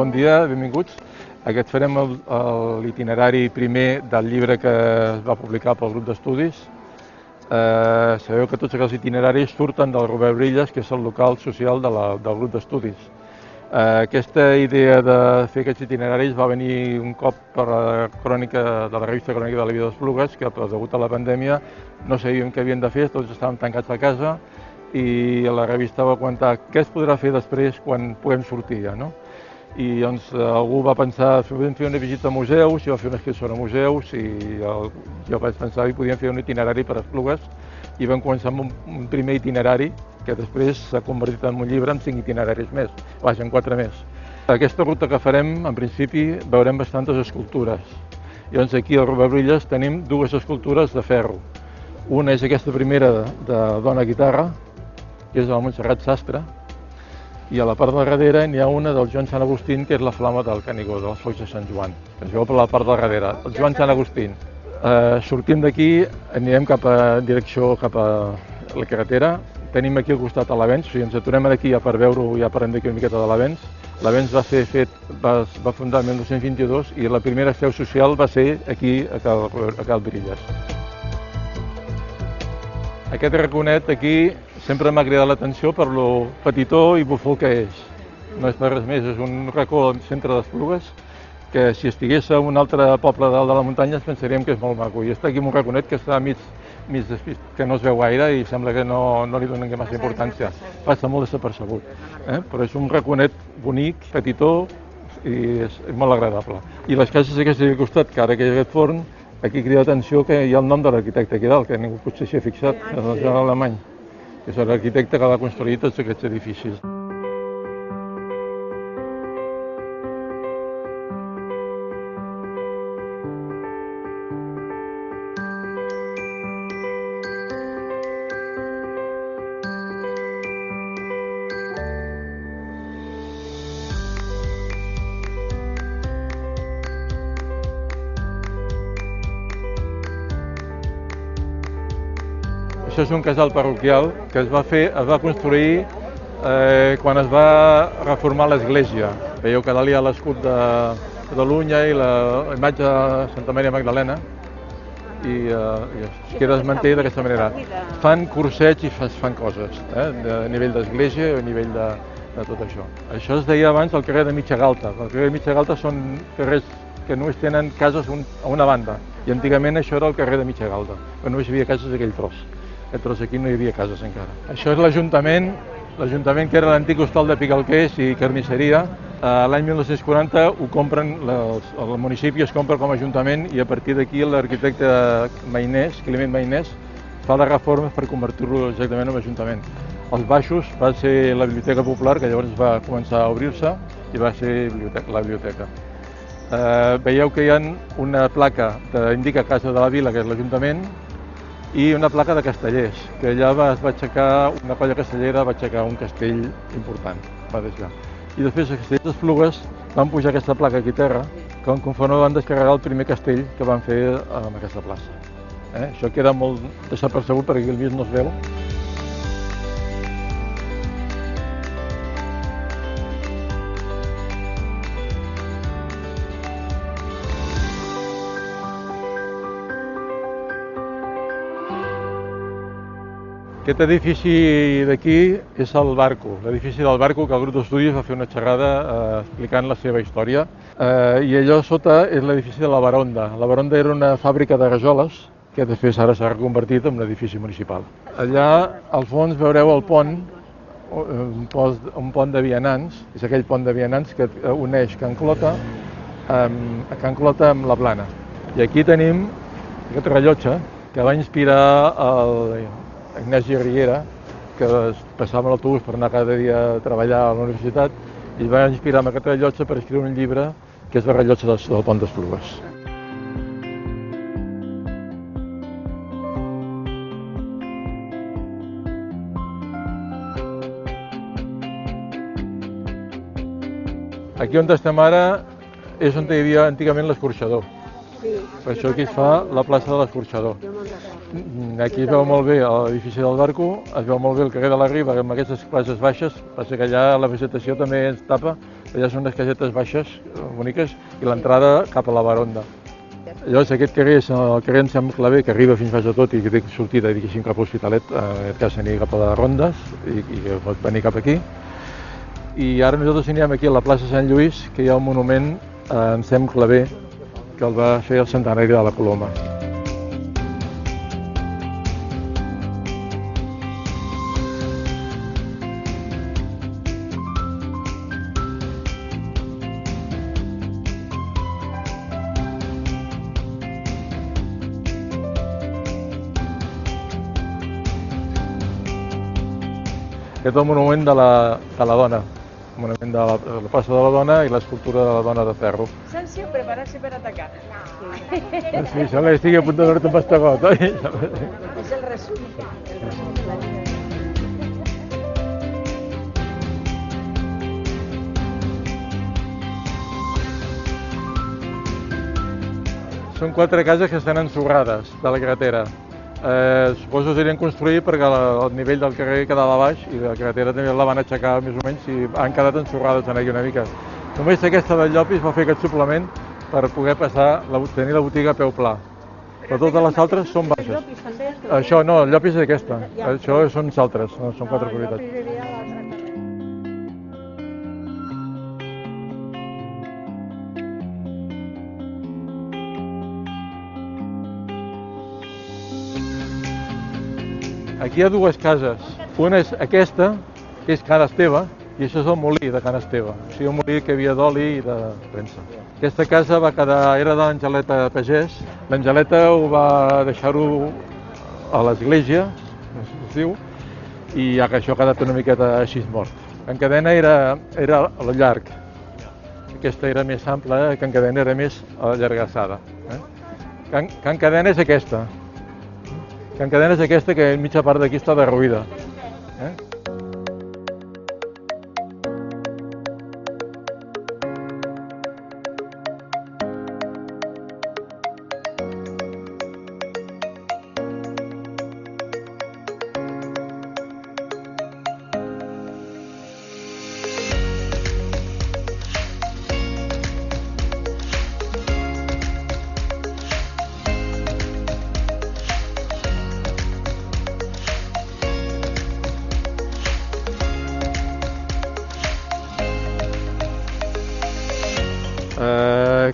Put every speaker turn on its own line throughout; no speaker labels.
Bon dia, benvinguts. Aquest farem l'itinerari primer del llibre que es va publicar pel grup d'estudis. Sabeu que tots aquests itineraris surten del Robert Brillas, que és el local social del grup d'estudis. Aquesta idea de fer aquests itineraris va venir un cop per la crònica de la revista Crònica de la vida d'Esplugues, que degut a la pandèmia no sabíem què havíem de fer, tots estàvem tancats a casa i la revista va comentar què es podrà fer després quan puguem sortir ja, no? I doncs algú va pensar que podíem fer una visita a museus, jo va fer una excursió a museus i jo vaig pensar que podíem fer un itinerari per Esplugues i vam començar amb un primer itinerari que després s'ha convertit en un llibre amb 5 itineraris més, vaja, en 4 més. Aquesta ruta que farem, en principi, veurem bastantes escultures. I doncs aquí al Robert Brillas tenim 2 escultures de ferro. Una és aquesta primera de Dona Guitarra, que és de la Montserrat Sastre, i a la part de darrere n'hi ha una del Joan Sant Agustín, que és la Flama del Canigó, de les Foix de Sant Joan, que es veu per la part de darrere, el Joan Sant Agustín. Sortim d'aquí, anirem en direcció cap a la carretera. Tenim aquí al costat a l'Avenç, o sigui, ens aturem aquí ja per veure-ho, ja parlem d'aquí una miqueta de l'Avenç. L'Avenç va fundar el 1922 i la primera seu social va ser aquí, a Cal Brillas. Aquest raconet aquí sempre m'ha cridat l'atenció per lo petitó i bufó que és. No és per res més, és un racó al centre d'Esplugues que si estigués a un altre poble dalt de la muntanya ens pensaríem que és molt maco. I està aquí un raconet que està mig que no es veu gaire i sembla que no li donen massa importància. Passa molt desapercebut. Però és un raconet bonic, petitó i és molt agradable. I les cases aquestes aquí al costat, que ara que hi ha aquest forn, aquí crida l'atenció que hi ha el nom de l'arquitecte aquí dalt, que ningú potser s'hi ha fixat, el Joan Alemany, que és l'arquitecte que va construir tots aquests edificis. Això és un casal parroquial que es va construir quan es va reformar l'església. Veieu que dalt hi ha l'escut de Catalunya i la imatge de Santa Maria Magdalena i es queda desmanté d'aquesta manera. Fan cursets i fan coses, a nivell d'església i a nivell de tot això. Això es deia abans el carrer de Mitja Galta. El carrer de Mitja Galta són carrers que només tenen cases a una banda i antigament això era el carrer de Mitja Galta, però només hi havia cases d'aquell tros. Aquest tros aquí no hi havia cases encara. Això és l'Ajuntament que era l'antic hostal de Picalquers i carnisseria. L'any 1940 ho compren, el municipi es compra com a Ajuntament i a partir d'aquí l'arquitecte Mainès, Climent Mainès, fa les reformes per convertir-lo exactament en Ajuntament. Els baixos va ser la Biblioteca Popular, que llavors va començar a obrir-se i va ser la biblioteca. Veieu que hi ha una placa que indica Casa de la Vila, que és l'Ajuntament, i una placa de castellers, que allà es va aixecar, una colla castellera va aixecar un castell important, va deixar. I després els castellers d'Esplugues van pujar aquesta placa aquí a terra, conforme van descarregar el primer castell que van fer en aquesta plaça. Això queda molt desapercebut perquè aquí al mig no es veu. Aquest edifici d'aquí és el Barco, l'edifici del Barco, que el grup d'estudis va fer una xerrada explicant la seva història. I allò sota és l'edifici de la Baronda. La Baronda era una fàbrica de rajoles que després ara s'ha reconvertit en un edifici municipal. Allà al fons veureu el pont, un pont de vianants, és aquell pont de vianants que uneix Can Clota amb la Plana. I aquí tenim aquest rellotge que va inspirar Ignasi Riera, que passava amb l'autobús per anar cada dia a treballar a la universitat, i va inspirar amb aquest rellotge per escriure un llibre que és el rellotge del Pont d'Esplugues. Aquí on estem ara és on hi havia antigament l'escorxador. Per això aquí es fa la plaça de l'escorxador. Aquí es veu molt bé l'edifici del Barco, es veu molt bé el carrer de la Riba amb aquestes places baixes, passa que allà la vegetació també ens tapa allà són unes casetes baixes, boniques, i l'entrada cap a la Baronda. Llavors aquest carrer és el carrer Ensam Clavé, que arriba fins baix a tot i que té sortida, diguéssim, cap a l'Hospitalet, aquest cas anirà cap a les Rondes i pot venir cap aquí. I ara nosaltres anirem aquí a la plaça Sant Lluís, que hi ha un monument a Ensam Clavé, que el va fer el centenari de la Coloma. Aquest és el monument de la dona, el monument de la plaça de la dona i l'escultura de la dona de ferro.
Sanció, preparar-se per atacar.
Sí, sembla que estigui a punt de donar-te un bastagot, oi?
És el resum.
Són 4 cases que estan ensorrades de la carretera. Suposo que s'havien construït perquè el nivell del carrer quedava baix i la carretera també la van aixecar més o menys i han quedat ensorrades en aquí una mica. Només aquesta del Llopis va fer aquest suplement per poder passar, tenir la botiga a peu pla. Però totes les altres són baixes. Això no, el Llopis és aquesta. Això són altres, són 4 propietats. Aquí hi ha 2 cases. Una és aquesta, que és Can Esteve, i això és el molí de Can Esteve. O sigui, un molí que hi havia d'oli i de premsa. Aquesta casa va quedar, era de l'Angeleta Pagès. L'Angeleta ho va deixar-ho a l'església, es diu, i ja que això ha quedat una miqueta així mort. Can Cadena era a llarg. Aquesta era més ampla, Can Cadena era més allargassada. Can Cadena és aquesta. Can Cadena és aquesta que mitja part d'aquí està derruïda.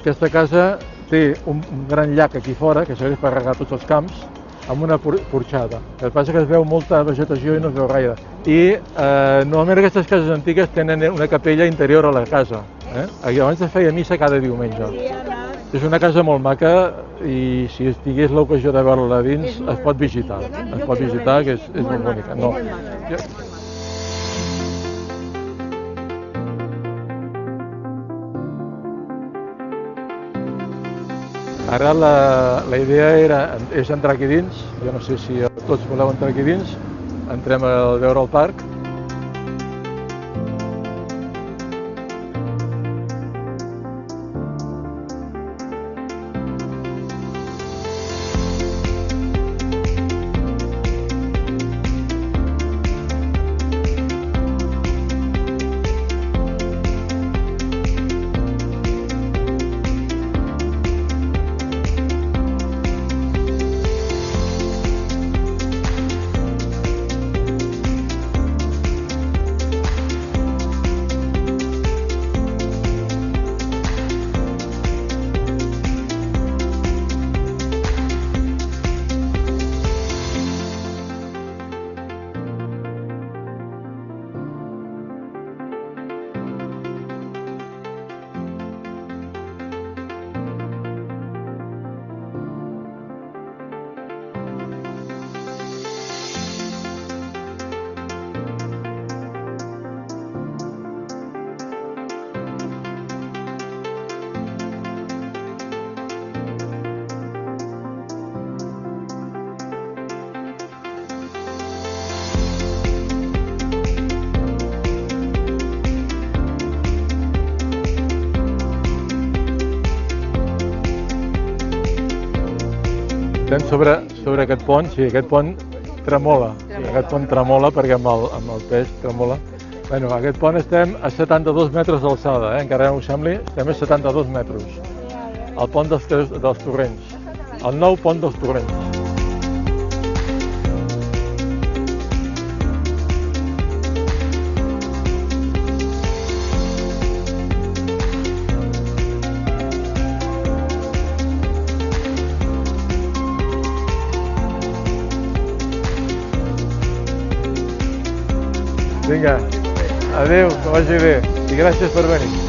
Aquesta casa té un gran llac aquí fora, que serveix per regar tots els camps, amb una porxada. El que passa és que es veu molta vegetació i no es veu gaire. I normalment aquestes cases antigues tenen una capella interior a la casa. Abans es feia missa cada diumenge. És una casa molt maca i si tingués l'ocasió de veure-la dins es pot visitar. Es pot visitar, que és molt bonica. No. Ara la idea és entrar aquí dins, jo no sé si tots voleu entrar aquí dins, entrem a veure el parc. Sobre aquest pont, sí, aquest pont tremola. Sí, aquest pont tremola perquè amb el pes tremola. Bueno, aquest pont estem a 72 metres d'alçada, encara no us sembli, estem a 72 metres. El pont dels Torrents, el nou pont dels Torrents. Vinga, adéu, que vagi bé i gràcies per venir.